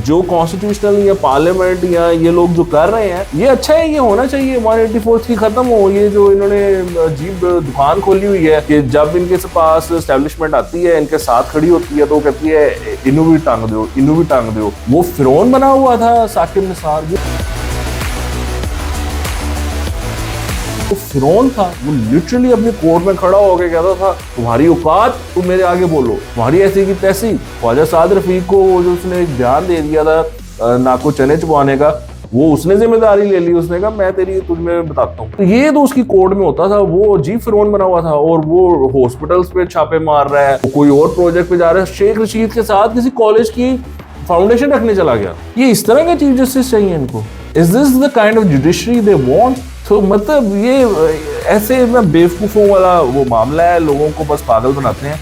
जो कॉन्स्टिट्यूशनल या पार्लियामेंट या ये लोग जो कर रहे हैं ये अच्छा है, ये होना चाहिए। 184 की खत्म हो। ये जो इन्होंने अजीब दुकान खोली हुई है कि जब इनके पास एस्टेब्लिशमेंट आती है, इनके साथ खड़ी होती है तो कहती है इनू भी टांग दो, इनू भी टांग दो। वो फिरौन बना हुआ था साकिब निसार, वो फिरौन था। वो लिटरली अपने कोर्ट में खड़ा होकर कहता था तुम्हारी औकात, तुम मेरे आगे बोलो, तुम्हारी ऐसी की तैसी। ख्वाजा साद रफीक को जो उसने एक बयान दे दिया था नाको चने चुबाने का, वो उसने जिम्मेदारी ले ली। उसने कहा मैं तेरी तुम्हें बताता हूँ। तो ये तो उसकी कोर्ट में होता था। वो अजीब फिरौन बना हुआ था और वो हॉस्पिटल्स पे छापे मार रहा है, कोई और प्रोजेक्ट पे जा रहा है, शेख रशीद के साथ किसी कॉलेज की फाउंडेशन रखने चला गया। ये इस तरह का चीफ जस्टिस चाहिए इनको? Is this the kind of judiciary they want? तो मतलब ये ऐसे बेवकूफ़ों वाला वो मामला है, लोगों को बस पागल बनाते हैं।